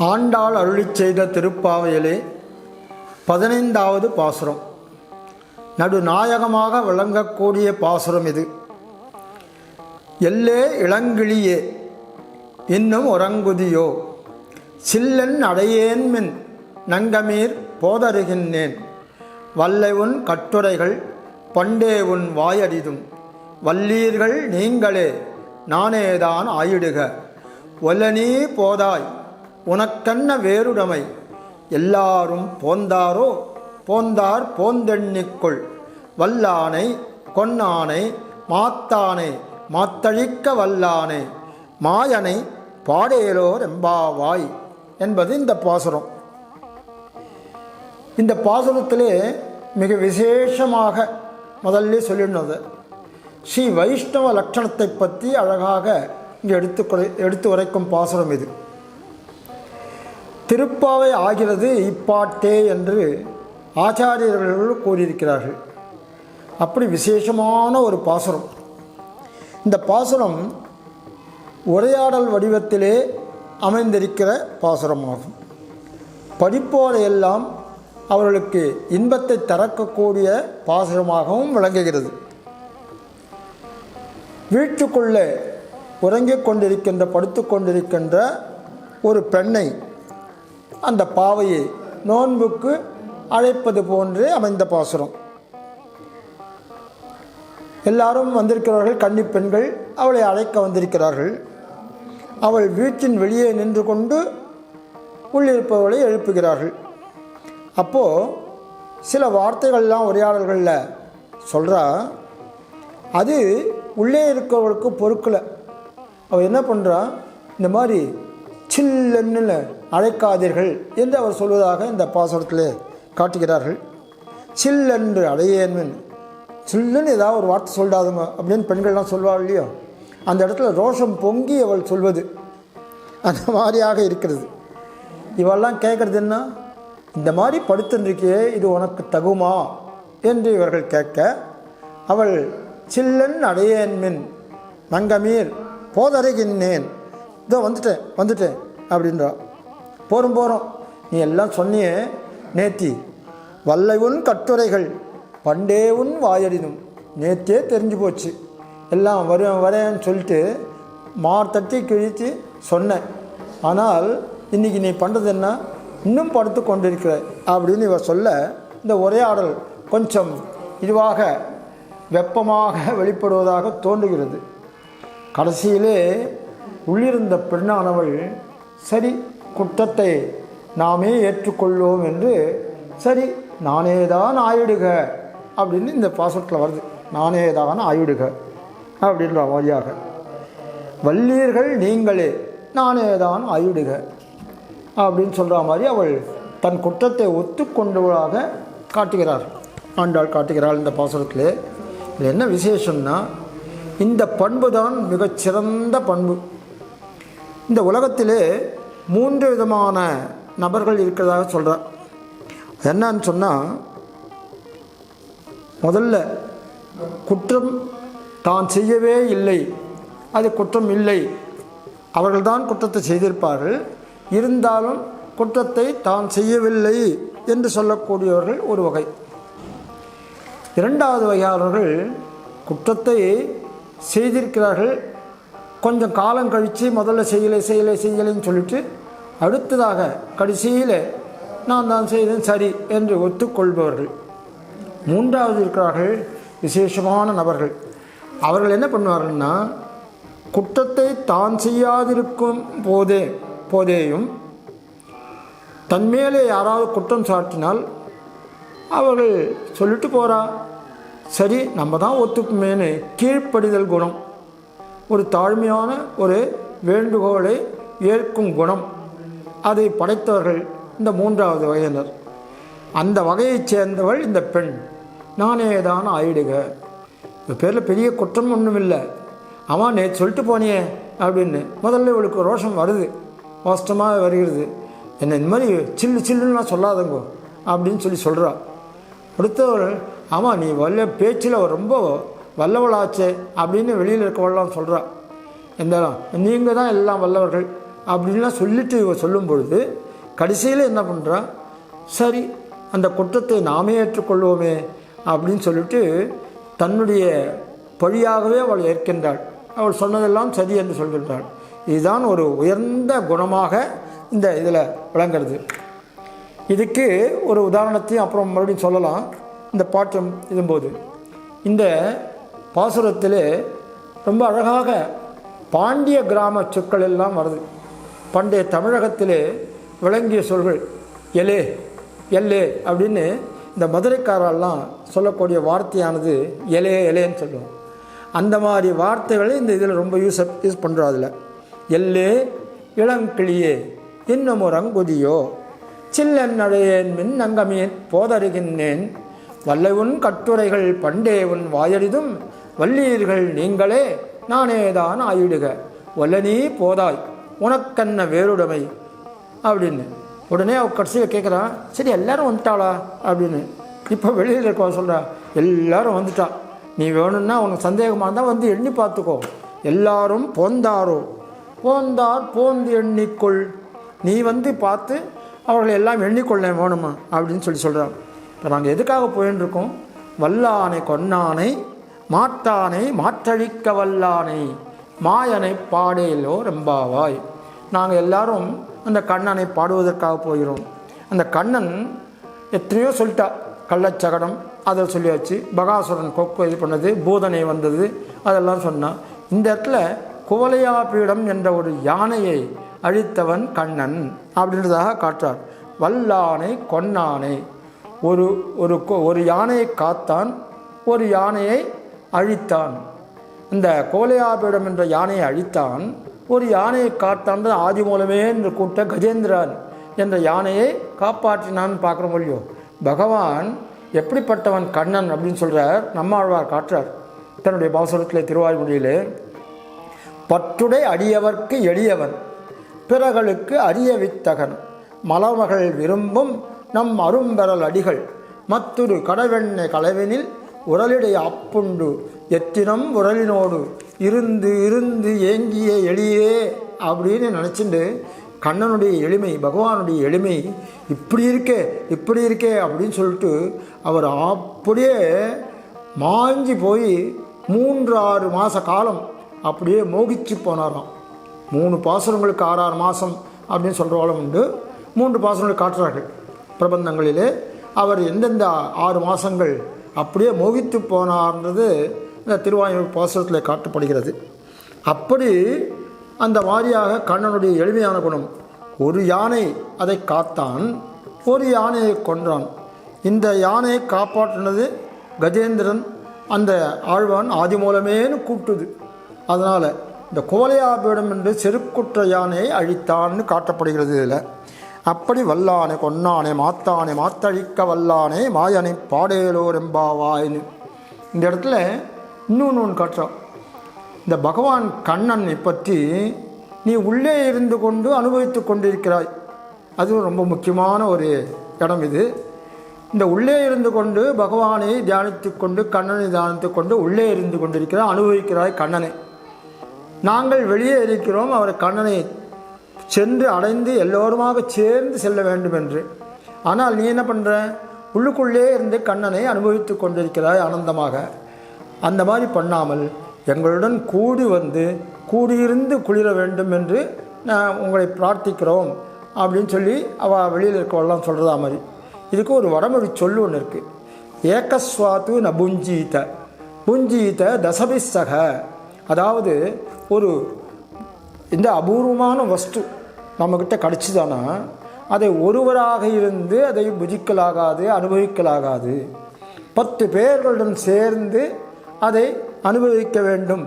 ஆண்டாள் அருளிச் செய்த திருப்பாவையிலே 15வது பாசுரம். நடுநாயகமாக விளங்கக்கூடிய பாசுரம் இது. எல்லே இளங்கிளியே இன்னும் உறங்குதியோ, சில்லன் அடையேன்மின் நங்கமீர் போதருகின்றேன், வல்லை உன் கட்டுரைகள் பண்டே உன் வாயடிதும், வல்லீர்கள் நீங்களே நானேதான் ஆயிடுக, ஒல்லனீ போதாய் உனக்கன்ன வேறுடைமை, எல்லாரும் போந்தாரோ போந்தார் போந்தெண்ணிக்குள், வல்லானை கொன்னானை மாத்தானை மாத்தழிக்க வல்லானை, மாயனை பாடேலோர் எம்பாவாய் என்பது இந்த பாசுரம். இந்த பாசுரத்திலே மிக விசேஷமாக முதல்ல சொல்லினது ஸ்ரீ வைஷ்ணவ லட்சணத்தை பற்றி அழகாக இங்கே எடுத்து உரைக்கும் பாசுரம் இது. திருப்பாவை ஆகிறது இப்பாட்டே என்று ஆச்சாரியர்கள் கூறியிருக்கிறார்கள். அப்படி விசேஷமான ஒரு பாசுரம். இந்த பாசுரம் உரையாடல் வடிவத்திலே அமைந்திருக்கிற பாசுரமாகும். படிப்போரையெல்லாம் அவர்களுக்கு இன்பத்தை தரக்கூடிய பாசுரமாகவும் விளங்குகிறது. வீட்டுக்குள்ளே உறங்கிக் கொண்டிருக்கின்ற படுத்து கொண்டிருக்கின்ற ஒரு பெண்ணை அந்த பாவையை நோன்புக்கு அழைப்பது போன்றே அமைந்த பாசுரம். எல்லாரும் வந்திருக்கிறார்கள், கன்னி பெண்கள் அவளை அழைக்க வந்திருக்கிறார்கள். அவள் வீட்டின் வெளியே நின்று கொண்டு உள்ளிருப்பவர்களை எழுப்புகிறார்கள். அப்போது சில வார்த்தைகள்லாம் உரையாடல்களில் சொல்கிறா. அது உள்ளே இருக்கிறவர்களுக்கு பொறுக்கலை. அவள் என்ன பண்ணுறா, இந்த மாதிரி சில்லன்னு அழைக்காதீர்கள் என்று அவர் சொல்வதாக இந்த பாசுரத்தில் காட்டுகிறார்கள். சில்லென்று அடையேன்மின், சில்லுன்னு ஏதாவது ஒரு வார்த்தை சொல்லாதுங்க அப்படின்னு பெண்கள்லாம் சொல்வாள் இல்லையோ, அந்த இடத்துல ரோஷம் பொங்கி அவள் சொல்வது அந்த மாதிரியாக இருக்கிறது. இவெல்லாம் கேட்குறது என்ன, இந்த மாதிரி படுத்துருக்கியே இது உனக்கு தகுமா என்று இவர்கள் கேட்க, அவள் சில்லன் அடையேன்மின் நங்கமீர் போதருகின்றேன், இதோ வந்துட்டேன் அப்படின்றா. போகிறோம் நீ எல்லாம் சொன்னியே நேத்தி, வல்லை உன் கட்டுரைகள் பண்டே உன் வாயடினும், நேற்றே தெரிஞ்சு போச்சு, எல்லாம் வரேன்னு சொல்லிட்டு மார்த்தட்டி கிழித்து சொன்னேன். ஆனால் இன்றைக்கி நீ பண்ணுறது என்ன, இன்னும் படுத்து கொண்டிருக்கிற அப்படின்னு இவர் சொல்ல, இந்த உரையாடல் கொஞ்சம் இதுவாக வெப்பமாக வெளிப்படுவதாக தோன்றுகிறது. கடைசியிலே உள்ளிருந்த பெண்ணானவள் சரி குற்றத்தை நாமே ஏற்றுக்கொள்வோம் என்று, சரி நானே தான் ஆயிடுக அப்படின்னு இந்த பாசுரத்தில் வருது. நானே தான் ஆயிடுக அப்படின்ற வழியாக, வல்லீர்கள் நீங்களே நானே தான் ஆயிடுக அப்படின்னு சொல்கிற மாதிரி அவள் தன் குற்றத்தை ஒத்துக்கொண்டவளாக காட்டுகிறார், ஆண்டாள் காட்டுகிறாள் இந்த பாசுரத்தில். இதில் என்ன விசேஷம்னா, இந்த பண்பு தான் மிகச்சிறந்த பண்பு. இந்த உலகத்திலே 3 விதமான நபர்கள் இருக்கிறதாக சொல்கிறார். என்னன்னு சொன்னால், முதல்ல குற்றம் தான் செய்யவே இல்லை, அது குற்றம் இல்லை, அவர்கள்தான் குற்றத்தை செய்திருப்பார்கள், இருந்தாலும் குற்றத்தை தான் செய்யவில்லை என்று சொல்லக்கூடியவர்கள் ஒரு வகை. 2வது வகையாளர்கள் குற்றத்தை செய்திருக்கிறார்கள், கொஞ்சம் காலம் கழித்து முதல்ல செய்யலைன்னு சொல்லிட்டு அடுத்ததாக கடைசியில் நான் தான் செய்தேன் சரி என்று ஒத்துக்கொள்பவர்கள். 3வது இருக்கிறார்கள் விசேஷமான நபர்கள். அவர்கள் என்ன பண்ணுவார்கள்னா, குற்றத்தை தான் செய்யாதிருக்கும் போதேயும் தன்மேலே யாராவது குற்றம் சாட்டினால் அவர்கள் சொல்லிட்டு போகிறா, சரி நம்ம தான் ஒத்துக்குமேனு கீழ்ப்படிதல் குணம், ஒரு தாழ்மையான ஒரு வேண்டுகோளை ஏற்கும் குணம், அதை படைத்தவர்கள் இந்த 3வது வகையினர். அந்த வகையைச் சேர்ந்தவள் இந்த பெண். நானே தான் ஆயிடுக, இந்த பேரில் பெரிய குற்றம் ஒன்றும் இல்லை, அவன் நேற்று சொல்லிட்டு போனியே அப்படின்னு முதல்ல இவளுக்கு ரோஷம் வருது, வாஸ்தமாக வருகிறது. என்ன இந்த மாதிரி சில்லுன்னா சொல்லாதங்கோ அப்படின்னு சொல்கிறா. அடுத்தவள், ஆமாம் நீ பேச்சில் ரொம்ப வல்லவளாச்சே அப்படின்னு வெளியில் இருக்கவெல்லாம் சொல்கிறா. இருந்தாலும் நீங்கள் தான் எல்லாம் வல்லவர்கள் அப்படின்லாம் சொல்லிட்டு சொல்லும் பொழுது கடைசியில் என்ன பண்ணுறா, சரி அந்த குற்றத்தை நாமே ஏற்றுக்கொள்வோமே அப்படின்னு சொல்லிட்டு தன்னுடைய பழியாகவே அவள் ஏற்கின்றாள். அவள் சொன்னதெல்லாம் சரி என்று சொல்கின்றாள். இதுதான் ஒரு உயர்ந்த குணமாக இந்த இதில் விளங்குறது. இதுக்கு ஒரு உதாரணத்தையும் அப்புறம் மறுபடியும் சொல்லலாம். இந்த பாட்டம் இதும்போது இந்த பாசுரத்தில் ரொம்ப அழகாக பாண்டிய கிராம சொற்கள் எல்லாம் வருது. பண்டைய தமிழகத்திலே விளங்கிய சொல்கள் எலே எல்லே அப்படின்னு இந்த மதுரைக்காரெல்லாம் சொல்லக்கூடிய வார்த்தையானது எலே எலேன்னு சொல்லுவோம். அந்த மாதிரி வார்த்தைகளை இந்த இதில் ரொம்ப யூஸ் பண்ணுறோம். அதில் எல்லே இளங்கிளியே இன்னும் ஒரு அங்குதியோ சில்லென்னடையேன் மின் அங்கமேன் போதருகின்றேன் வல்லை உன் கட்டுரைகள் பண்டே உன் வாயறிதும் வல்லீர்கள் நீங்களே நானேதான் ஆயிடுக வல்லனீ போதாய் உனக்கன்ன வேறுடைமை அப்படின்னு. உடனே அவள் கடைசியில் கேட்குறான், சரி எல்லாரும் வந்துட்டாளா அப்படின்னு. இப்போ வெளியில் இருக்க சொல்கிறா, எல்லாரும் வந்துட்டா, நீ வேணும்னா உனக்கு சந்தேகமாக இருந்தால் வந்து எண்ணி பார்த்துக்கோ. எல்லாரும் போந்தாரோ போந்தார் போந்து எண்ணிக்கொள், நீ வந்து பார்த்து அவர்களை எல்லாம் எண்ணிக்கொள்ள வேணுமா அப்படின்னு சொல்கிறான். இப்போ நாங்கள் எதுக்காக போயின்னு இருக்கோம், வல்லானை கொன்னானை மாட்டானை மாற்றழிக்க வல்லானை மாயனை பாடேலோ ரெம்பாவாய். நாங்கள் எல்லாரும் அந்த கண்ணனை பாடுவதற்காக போகிறோம். அந்த கண்ணன் எத்தனையோ சொல்லிட்டா, கள்ளச்சகடம் அதை சொல்லியாச்சு, பகாசுரன் கொக்கு இது பண்ணது, பூதனை வந்தது, அதெல்லாம் சொன்னான். இந்த இடத்துல குவலையா பீடம் என்ற ஒரு யானையை அழித்தவன் கண்ணன் அப்படின்றதாக காட்டுறார். வல்லானை கொன்னானை, ஒரு யானையை காத்தான், ஒரு யானையை அழித்தான். இந்த கோலையாபீடம் என்ற யானையை அழித்தான், ஒரு யானையை காத்தான். ஆதி மூலமே என்று கூட்ட கஜேந்திரன் என்ற யானையை காப்பாற்றினான்னு பார்க்குறோம் இல்லையோ. பகவான் எப்படிப்பட்டவன் கண்ணன் அப்படின்னு சொல்கிறார் நம்மாழ்வார் காட்டுறார் தன்னுடைய பாசுரத்தில் திருவாய்மொழியிலே. பற்றுடை அடியவர்க்கு எளியவன் பிறர்களுக்கு அரிய வித்தகன் மலமகள் விரும்பும் நம் அரும்பெறல் அடிகள் மத்துரு கடவெண்ணை கலவெனில் உரலிடைய அப்புண்டு எத்தினம் உரலினோடு இருந்து இருந்து ஏங்கிய எளியே அப்படின்னு நினச்சிட்டு கண்ணனுடைய எளிமை, பகவானுடைய எளிமை இப்படி இருக்கே அப்படின்னு சொல்லிட்டு அவர் அப்படியே மாஞ்சி போய் 3-6 மாத காலம் அப்படியே மோகிச்சு போனாராம். 3 பாசுரங்களுக்கு 6 மாதம் அப்படின்னு சொல்கிறவாலும் உண்டு. 3 பாசுரங்கள் காட்டுறார்கள் பிரபந்தங்களிலே. அவர் எந்தெந்த 6 மாதங்கள் அப்படியே மோகித்து போனார்ன்றது இந்த திருவாயூர் பாசுரத்தில் காட்டப்படுகிறது. அப்படி அந்த வாரியாக கண்ணனுடைய எளிமையான குணம். ஒரு யானை அதை காத்தான், ஒரு யானையை கொன்றான். இந்த யானையை காப்பாற்றினது கஜேந்திரன், அந்த ஆழ்வான் ஆதி மூலமேனு கூப்பிட்டுது. அதனால் இந்த கோலையாபீடம் என்று செருக்குற்ற யானையை அழித்தான்னு காட்டப்படுகிறது இதில். அப்படி வல்லானை கொன்னானை மாத்தானை மாத்தழிக்க வல்லானை மாயனை பாடேலோர் எம்பாவாயின்னு இந்த இடத்துல இன்னொன்று காட்டுறான். இந்த பகவான் கண்ணனை பற்றி நீ உள்ளே இருந்து கொண்டு அனுபவித்து கொண்டிருக்கிறாய். அதுவும் ரொம்ப முக்கியமான ஒரு இடம் இது. இந்த உள்ளே இருந்து கொண்டு பகவானை தியானித்து கொண்டு கண்ணனை தியானித்து கொண்டு உள்ளே இருந்து கொண்டிருக்கிறாய், அனுபவிக்கிறாய் கண்ணனை. நாங்கள் வெளியே இருக்கிறோம் அவரை கண்ணனை சென்று அடைந்து எல்லோருமாக சேர்ந்து செல்ல வேண்டும் என்று. ஆனால் நீ என்ன பண்ணுற, உள்ளுக்குள்ளே இருந்து கண்ணனை அனுபவித்து கொண்டிருக்கிறாய் ஆனந்தமாக. அந்த மாதிரி பண்ணாமல் எங்களுடன் கூடி வந்து கூடியிருந்து குளிர வேண்டும் என்று நான் உங்களை பிரார்த்திக்கிறோம் அப்படின்னு சொல்லி அவள் வெளியில் இருக்கவெல்லாம் சொல்கிறதா மாதிரி. இதுக்கு ஒரு வடமொழி சொல்லு ஒன்று இருக்குது. ஏகஸ்வாத்து ந புஞ்சீத புஞ்சீத தசபிசக. அதாவது ஒரு இந்த அபூர்வமான வஸ்து நம்மக்கிட்ட கிடச்சிதானா அதை ஒருவராக இருந்து அதை புஜிக்கலாகாது, அனுபவிக்கலாகாது. 10 பேர்களுடன் சேர்ந்து அதை அனுபவிக்க வேண்டும்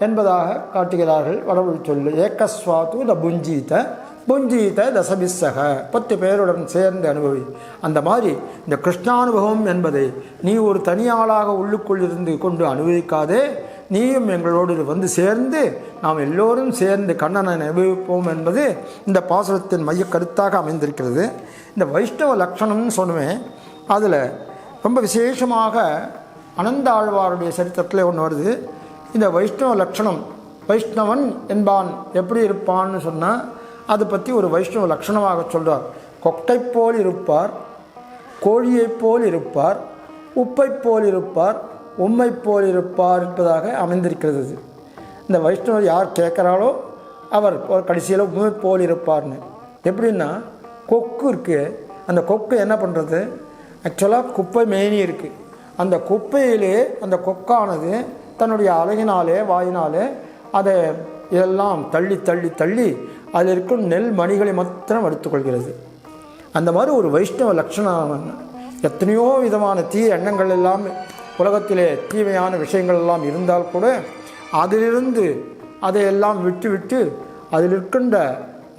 என்பதாக காட்டுகிறார்கள் வடமொழி சொல்லு. ஏகஸ்வாத்து த புஞ்சீத புஞ்சீத தசபிசக, 10 பேருடன் சேர்ந்து அனுபவி. அந்த மாதிரி இந்த கிருஷ்ணானுபவம் என்பதை நீ ஒரு தனியாளாக உள்ளுக்குள் இருந்து கொண்டு அனுபவிக்காதே, நீயும் எங்களோடு வந்து சேர்ந்து நாம் எல்லோரும் சேர்ந்து கண்ணனை அனுபவிப்போம் என்பது இந்த பாசுரத்தின் மைய கருத்தாக அமைந்திருக்கிறது. இந்த வைஷ்ணவ லட்சணம்னு சொன்னேன், அதில் ரொம்ப விசேஷமாக அனந்த ஆழ்வாருடைய சரித்திரத்தில் ஒன்று வருது. இந்த வைஷ்ணவ லட்சணம், வைஷ்ணவன் என்பான் எப்படி இருப்பான்னு சொன்னால் அதை பற்றி ஒரு வைஷ்ணவ லட்சணமாக சொல்கிறார். கொக்கை போல் இருப்பார், கோழியைப் போல் இருப்பார், உப்பை போல் இருப்பார், உம்மை போல் இருப்பார் என்பதாக அமைந்திருக்கிறது. இந்த வைஷ்ணவர் யார் கேட்குறாளோ அவர் கடைசியில் உண்மை போல் இருப்பார்னு. எப்படின்னா கொக்கு இருக்குது, அந்த கொக்கு என்ன பண்ணுறது, ஆக்சுவலாக குப்பை மேனி இருக்குது, அந்த குப்பையிலே அந்த கொக்கானது தன்னுடைய அழகினாலே வாயினாலே அதை இதெல்லாம் தள்ளி தள்ளி தள்ளி அதில் இருக்கும் நெல் மணிகளை மாத்திரம் எடுத்துக்கொள்கிறது. அந்த மாதிரி ஒரு வைஷ்ணவ லட்சணம். எத்தனையோ விதமான தீய எண்ணங்கள் எல்லாம் உலகத்திலே தீமையான விஷயங்கள் எல்லாம் இருந்தால் கூட அதிலிருந்து அதையெல்லாம் விட்டு விட்டு அதில் இருக்கின்ற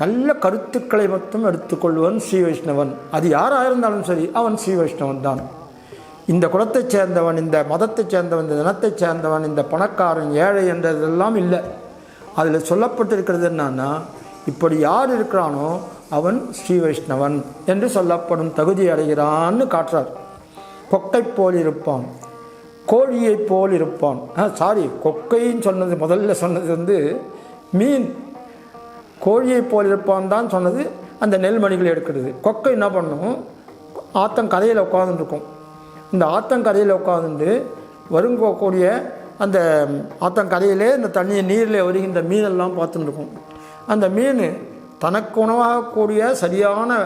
நல்ல கருத்துக்களை மட்டும் எடுத்துக்கொள்வன் ஸ்ரீ வைஷ்ணவன். அது யாராக இருந்தாலும் சரி, அவன் ஸ்ரீ வைஷ்ணவன் தான். இந்த குலத்தைச் சேர்ந்தவன், இந்த மதத்தைச் சேர்ந்தவன், இந்த இனத்தைச் சேர்ந்தவன், இந்த பணக்காரன் ஏழை என்றதெல்லாம் இல்லை. அதில் சொல்லப்பட்டிருக்கிறது என்னன்னா, இப்படி யார் இருக்கிறானோ அவன் ஸ்ரீ வைஷ்ணவன் என்று சொல்லப்படும் தகுதி அடைகிறான்னு காட்டுறார். கொக்கை போல் இருப்பான், கோழியை போல் இருப்பான். கொக்கைன்னு சொன்னது முதல்ல சொன்னது மீன். கோழியை போல் இருப்பான் தான் சொன்னது அந்த நெல்மணிகளை எடுக்கிறது. கொக்கை என்ன பண்ணும், ஆத்தங்கரையில் உட்காந்துருக்கும். இந்த ஆத்தங்கரையில் உட்காந்துட்டு வருங்கக்கூடிய அந்த ஆத்தங்கரையிலே இந்த தண்ணியை நீரில் வருகின்ற மீனெல்லாம் பார்த்துட்டுருக்கும். அந்த மீன் தனக்கு உணவாகக்கூடிய சரியான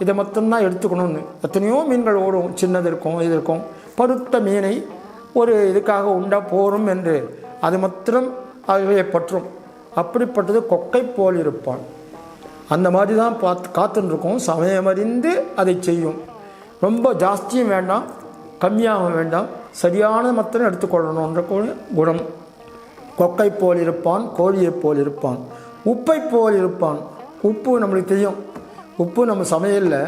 இதை மட்டும்தான் எடுத்துக்கணும்னு. எத்தனையோ மீன்கள் ஓடும், சின்னது இருக்கும், இது இருக்கும். பருத்த மீனை ஒரு இதுக்காக உண்டா போரும் என்று அது மாத்திரம் அவையை பற்றும். அப்படிப்பட்டது கொக்கை போல் இருப்பான். அந்த மாதிரி தான் காத்துருக்கும். சமயமறிந்து அதை செய்யும். ரொம்ப ஜாஸ்தியும் வேண்டாம், கம்மியாகவும் வேண்டாம், சரியான மாத்திரம் எடுத்துக்கொள்ளணுன்ற குணம். கொக்கை போல் இருப்பான், கோழியை போல் இருப்பான், உப்பை போல் இருப்பான். உப்பு நம்மளுக்கு தெரியும். உப்பு நம்ம சமையலில்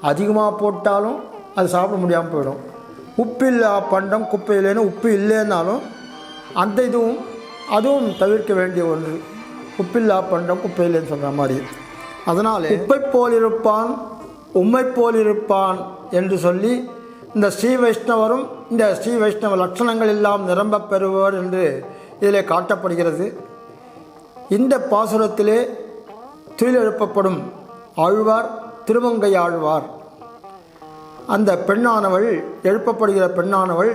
அதிகமாக போட்டாலும் அது சாப்பிட முடியாமல் போயிடும். உப்பில்லா பண்டம் குப்பையிலேன்னு உப்பு இல்லைன்னாலும் அந்த அதுவும் தவிர்க்க வேண்டிய ஒன்று. உப்பில்லா பண்டம் குப்பையிலேன்னு சொல்கிற மாதிரி. அதனால் உப்பை போல் இருப்பான், உம்மை போல் இருப்பான் என்று சொல்லி இந்த ஸ்ரீ வைஷ்ணவரும் இந்த ஸ்ரீ வைஷ்ணவ லட்சணங்கள் எல்லாம் நிரம்ப பெறுவர் என்று இதில் காட்டப்படுகிறது. இந்த பாசுரத்திலே துயிலெழுப்பப்படும் ஆழ்வார் திருமங்கை ஆழ்வார். அந்த பெண்ணானவள், எழுப்பப்படுகிற பெண்ணானவள்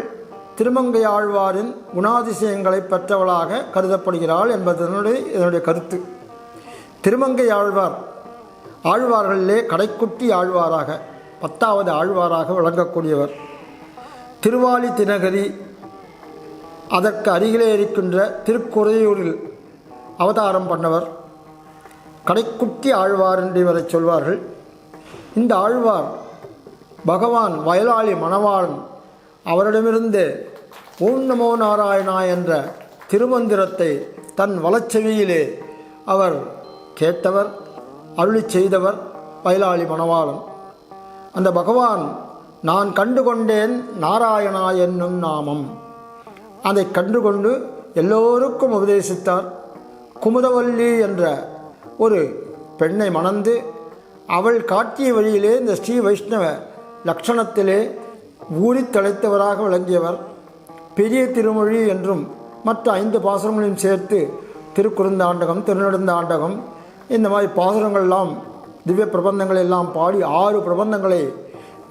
திருமங்கை ஆழ்வாரின் குணாதிசயங்களை பெற்றவளாக கருதப்படுகிறாள் என்பது இதனுடைய கருத்து. திருமங்கை ஆழ்வார் ஆழ்வார்களிலே கடைக்குட்டி ஆழ்வாராக, 10வது ஆழ்வாராக விளங்கக்கூடியவர். திருவாலி தினகரி அதற்கு அருகிலே இருக்கின்ற திருக்குறையூரில் அவதாரம் பண்ணவர். கடைக்குட்டி ஆழ்வார் என்று இவரை சொல்வார்கள். இந்த ஆழ்வார் பகவான் வயலாளி மணவாளன் அவரிடமிருந்து ஓம் நமோ நாராயணா என்ற திருமந்திரத்தை தன் வலச்செவியிலே அவர் கேட்டவர், அருளி செய்தவர் வயலாளி மணவாளன். அந்த பகவான் நான் கண்டுகொண்டேன் நாராயணா என்னும் நாமம், அதை கண்டுகொண்டு எல்லோருக்கும் உபதேசித்தார். குமுதவல்லி என்ற ஒரு பெண்ணை மணந்து அவள் காட்டிய வழியிலே இந்த ஸ்ரீ வைஷ்ணவ லட்சணத்திலே ஊறி தழைத்தவராக விளங்கியவர். பெரிய திருமொழி என்றும் மற்ற 5 பாசுரங்களையும் சேர்த்து திருக்குறுந்தாண்டகம், திருநெடுந்தாண்டகம், இந்த மாதிரி பாசுரங்கள்லாம் திவ்ய பிரபந்தங்கள் எல்லாம் பாடி 6 பிரபந்தங்களை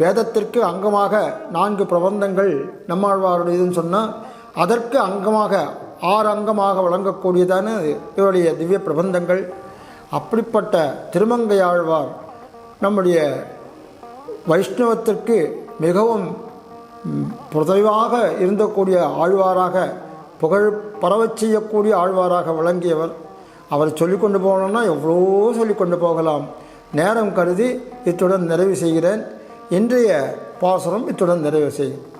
வேதத்திற்கு அங்கமாக 4 பிரபந்தங்கள் நம்மாழ்வாருடையதுன்னு சொன்னால் அதற்கு அங்கமாக 6 அங்கமாக வழங்கக்கூடியதான இவருடைய திவ்ய பிரபந்தங்கள். அப்படிப்பட்ட திருமங்கையாழ்வார் நம்முடைய வைஷ்ணவத்திற்கு மிகவும் புதைவாக இருந்தக்கூடிய ஆழ்வாராக, புகழ் பரவச் செய்யக்கூடிய ஆழ்வாராக விளங்கியவர். அவர் சொல்லிக்கொண்டு போனோம்னா எவ்வளோ சொல்லிக்கொண்டு போகலாம். நேரம் கருதி இத்துடன் நிறைவு செய்கிறேன். இன்றைய பாசுரம் இத்துடன் நிறைவு செய்யும்.